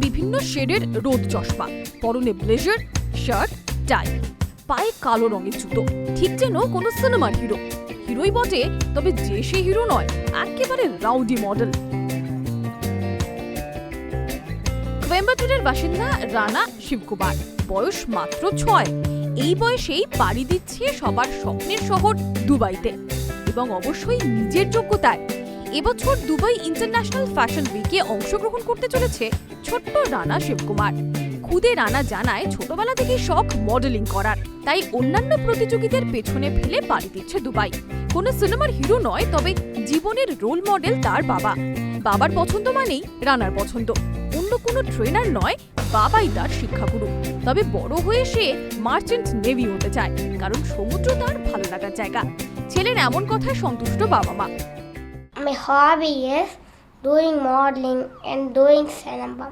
বিভিন্ন শেডের রোদ চশমা, পরনে ব্লেজার, শার্ট, টাই, পায়ে কালো রঙের জুতো, ঠিক যেন কোনো সিনেমার হিরো। হিরোই বটে, তবে যে সে হিরো নয়, একেবারে রাউডি মডেল। কোয়েম্বাটুরের বাসিন্দা রানা শিবকুমার, বয়স মাত্র 6। এই বয়সেই পাড়ি দিচ্ছে সবার স্বপ্নের শহর দুবাইতে, এবং অবশ্যই নিজের যোগ্যতায়। এবছর দুবাই ইন্টারন্যাশনাল ফ্যাশন উইকে অংশগ্রহণ করতে চলেছে ছোট্ট রানা শিবকুমার। খুদে রানা জানায়, ছোটবেলা থেকে শখ মডেলিং করার, তাই অন্যান্য প্রতিযোগীদের পেছনে ফেলে পাড়ি দিচ্ছে দুবাই। কোনো সিনেমার হিরো নয়, তবে জীবনের রোল মডেল তার বাবা। বাবার পছন্দ মানেই রানার পছন্দ। অন্য কোনো ট্রেনার নয়, বাবাই তার শিক্ষাগুরু। তবে বড় হয়ে সে মার্চেন্ট নেভি হতে চায়, কারণ সমুদ্র তার ভালো লাগার জায়গা। ছেলের এমন কথায় সন্তুষ্ট বাবা মা। My hobby is doing modeling and doing cinema.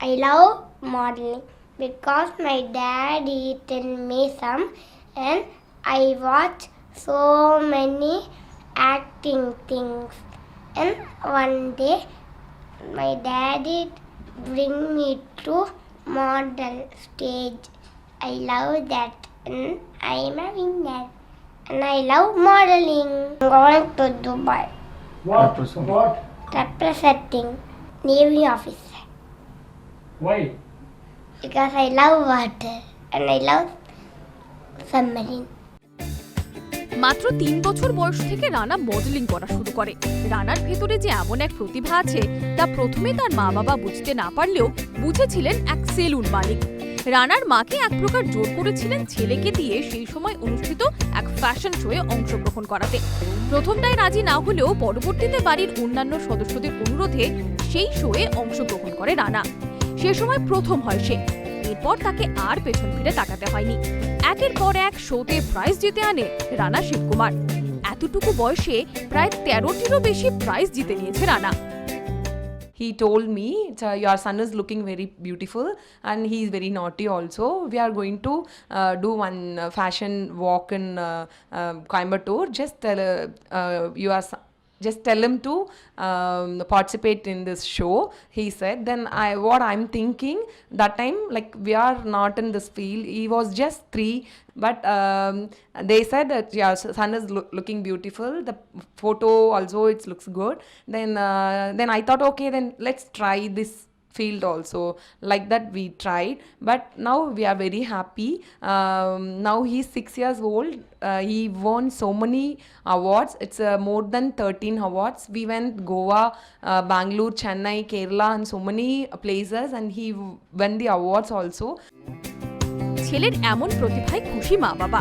I love modeling because my daddy tell me some, and I watch so many acting things. And one day my daddy bring me to model stage. I love that, and I am a winner. And I love modeling. I'm going to Dubai. What? Representing Navy officer. Why? Because I love water and I love submarine. মাত্র 3 বছর বয়স থেকে Rana modelling করা শুরু করে। রানার ভেতরে যে এমন এক প্রতিভা আছে, তা প্রথমে তার মা বাবা বুঝতে না পারলেও বুঝেছিলেন এক সেলুন মালিক। রানার মাকে এক প্রকার জোর করেছিলেন ছেলেকে দিয়ে সেই সময় অনুষ্ঠিত এক ফ্যাশন শোয়ে অংশগ্রহণ করাতে। প্রথমটায় রাজি না হলেও পরবর্তীতে বাড়ির অন্যান্য সদস্যদের অনুরোধে সেই শোয়ে অংশগ্রহণ করে রানা। সে সময় প্রথম হয় সে। এরপর তাকে আর পেছন ফিরে তাকাতে হয়নি। একের পর এক শোতে প্রাইজ জিতে আনে রানা শিবকুমার। এতটুকু বয়সে প্রায় 13টিরও বেশি প্রাইজ জিতে নিয়েছে Rana. He told me, your son is looking very beautiful and he is very naughty also. We are going to do one fashion walk in Coimbatore. Just tell him to participate in this show, he said. Then what I'm thinking, that time, like, we are not in this field. He was just 3, but they said that your son is looking beautiful. The photo also, it looks good. Then I thought, okay, then let's try this field also. Like that we tried, but now we are very happy. Now he's 6 years old. He won so many awards. It's more than 13 awards. We went Goa, Bangalore, Chennai, Kerala, and so many places, and he won the awards also. ছেলের এমন প্রতিভায় খুশি মা বাবা।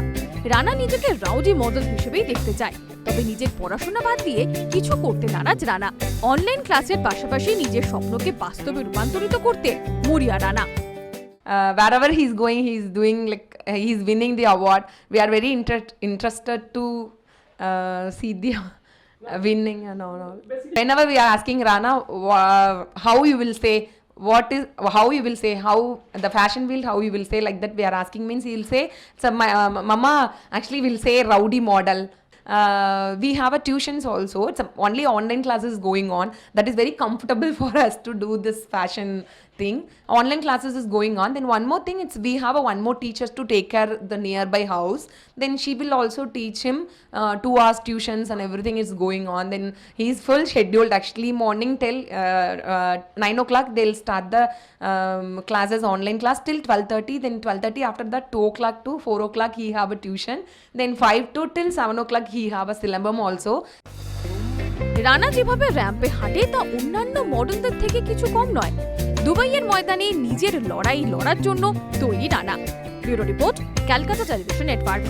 রানা নিজেকে rowdy model হিসেবেই দেখতে চায়, তবে নিজের পড়াশোনা বাদ দিয়ে কিছু করতে নারাজ রানা। অনলাইন ক্লাসের পাশাপাশি নিজের স্বপ্নকে বাস্তবে রূপান্তরিত করতে মরিয়া Rana. Wherever he's going, he's doing, like, he's winning the award. We are very interested to see the winning and all. Whenever we are asking Rana how you will say, how you will say, how the fashion field, how you will say, like that we are asking, means he will say, so my mama actually will say rowdy model. We have a tuitions also. It's only online classes going on. That is very comfortable for us to do this fashion thing. Online classes is going on. Then one more thing, we have one more teacher to take care the nearby house. Then she will also teach him 2 hours tuitions and everything is going on. Then he is full scheduled actually. Morning till 9 o'clock they'll start the classes, online class till 12:30. Then 12:30, after that 2 o'clock to 4 o'clock he have a tuition. Then 5 to till 7 o'clock he have a syllabum also. Rana যেভাবে র্যাম্পে হাঁটে তা অন্যান্য মডেলদের থেকে কিছু কম নয়। দুবাইয়ের ময়দানে নিজের লড়াই লড়ার জন্য তৈরি Rana. Bureau report, Calcutta television network.